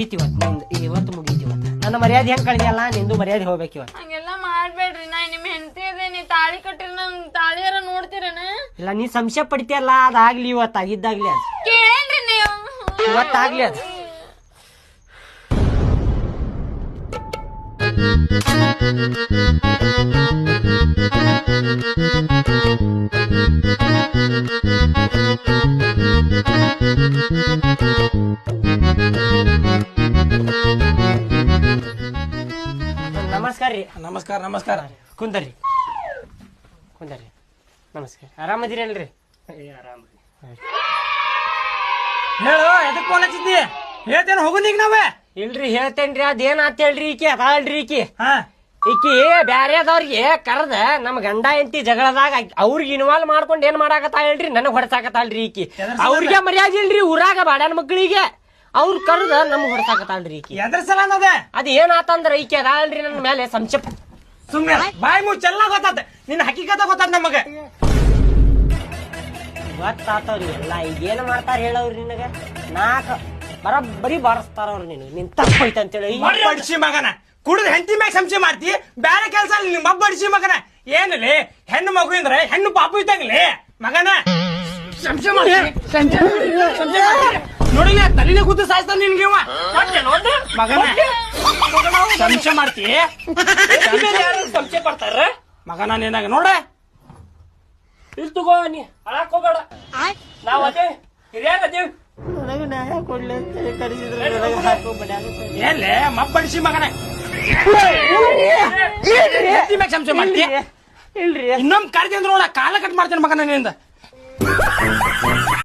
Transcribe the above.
ಮುಗೀತಿ ಇವತ್ತು ಮುಗೀತಿ ನನ್ನ ಮರ್ಯಾದೆ ಹೆಂಗ್ ಕಳ್ದಿಯಲ್ಲ ನಿಂದು ಮರ್ಯಾದೆ ಹೋಗ್ಬೇಕು ಇವತ್ತು. ಹಂಗೆಲ್ಲ ಮಾಡ್ಬೇಡ್ರಿ ನಾ ನಿಮ್ ಹೆಂಡತಿ ಅದೇನಿ ತಾಳಿ ಕಟ್ಟಿರ ನನ್ ತಾಳಿಯಾರ ನೋಡ್ತೀರನ ಇಲ್ಲ ನೀ ಸಂಶಯ ಪಡ್ತೀಯಲ್ಲ ಅದಾಗ್ಲಿ ಇವತ್ತು ಆಗಿದ್ದಾಗ್ಲಿ ಅದು ಕೇಳೇನ್ರಿ ನೀವು ಇವತ್ತಾಗ್ಲಿ ಅದು. ನಮಸ್ಕಾರ ರೀ. ನಮಸ್ಕಾರ ನಮಸ್ಕಾರ. ಕುಂದರ್ರಿ ನಮಸ್ಕಾರ. ಆರಾಮದಿರಲ್ರಿ? ಆರಾಮ್ರಿ. ಹೇಳು ಎದಕ್ ಫೋನ್ ಹಚ್ಚಿದ್ದಿ? ಹೇಳ್ತೇನೆ ಹೋಗುನ್ ಈಗ ನಾವೇ. ಇಲ್ರಿ ಹೇಳ್ತೇನ್ರಿ ಅದೇನ್ ಆತ್ ಹೇಳ್ರಿ ಈಕಿ ಅದಾಳ್ರಿ ಈಕಿ ಹಾ ಈಕಿ ಬ್ಯಾರೆದವ್ರಿಗೆ ಕರ್ದ ನಮ್ ಗಂಡ ಎಂತಿ ಜಗಳದಾಗ ಅವ್ರಿಗೆ ಇನ್ವಾಲ್ವ್ ಮಾಡ್ಕೊಂಡ್ ಏನ್ ಮಾಡಾಕತ್ತ ಹೇಳ್ರಿ ನನಗ್ ಹೊಡ್ಸಾಕತ್ತಾಳ್ರಿ ಈಕಿ. ಅವ್ರಿಗೆ ಮರ್ಯಾದೆ ಇಲ್ರಿ ಊರಾಗ ಬಾಡ್ಯಾನ ಮಕ್ಕಳಿಗೆ ಅವ್ರ ಕರ್ದ ನಮ್ಗ್ ಹೊಡ್ಸಾಕತ್ತಾಳ್ರಿ ಈಕಿ. ಎದ್ರ ಸಲ ಅನ್ನೋದ ಅದ್ ಏನ್ ಆತಂದ್ರ ಈಕಿ ಅದಾಳ್ರಿ ನನ್ನ ಮೇಲೆ ಸಂಶಯ. ಸುಮ್ನೆ ಬಾಯಿ ಮುಚ್ಚೆಲ್ಲ ಗೊತ್ತಾತ ನಿನ್ನ ಹಕ್ಕಿಕತ ಗೊತ್ತಾತ ನಮಗ. ಗೊತ್ತಾತವ್ರಿ ಎಲ್ಲ ಈಗ ಏನ್ ಮಾಡ್ತಾರ ಹೇಳವ್ರಿ ನಿನಗ ಬರೀ ಬಾರಿಸ್ತಾರ ಅವ್ರು ನಿನ್ ತಪ್ಪೈತ ಅಂತೇಳಿ ಬಡಿಸಿ ಮಗನ ಕುಡಿದ ಹೆಂಡತಿ ಮ್ಯಾಗ ಸಂಶಯ ಮಾಡ್ತಿ. ಬ್ಯಾರೆ ಕೆಲಸ ನಿಮ್ಮ ಬಡಿಸಿ ಮಗನ ಏನಲ್ಲಿ ಹೆಣ್ಣು ಮಗು ಅಂದ್ರೆ ಹೆಣ್ಣು ಪಾಪು ಇದ್ದಂಗ್ಲಿ ಮಗನ ಸಂಶಯ ಮಾಡಿ ನೋಡಿ ತಲೆನೇ ಕೂತು ಸಾಯ್ತಾನ ನಿನ್ಗೆ ಮಗನ ಸಂಶಯ ಮಾಡ್ತಿ. ಸಂಶಯ ಪಡ್ತಾರ ಮಗನ ನೀನಾಗ ನೋಡ ಇಲ್ಲಿ ತಗೋ ನೀ ಅಳಾಕ್ ಹೋಗ್ಬೇಡ. ನಾವ್ ಅದೇ ಹಿರಿಯಾಗ ಅದೇವ್ ನನಗ ನ್ಯಾಯ ಕೊಡ್ಲಿ ಅಂತ ಕರೆಸಿದ್ರೆ ಏನ್ಲೇ ಮಬ್ಬಡಿಸಿ ಮಗನ ಹೆಂಡತಿ ಮ್ಯಾಗ ಸಂಶಯ ಮಾಡ್ತಿ. ಇಲ್ರಿ ಇನ್ನೊಮ್ಮೆ ಕರೆದಿ ಅಂದ್ರೆ ನೋಡ ಕಾಲ ಕಟ್ ಮಾಡ್ತೇನೆ ಮಗನ ನಿಂದ.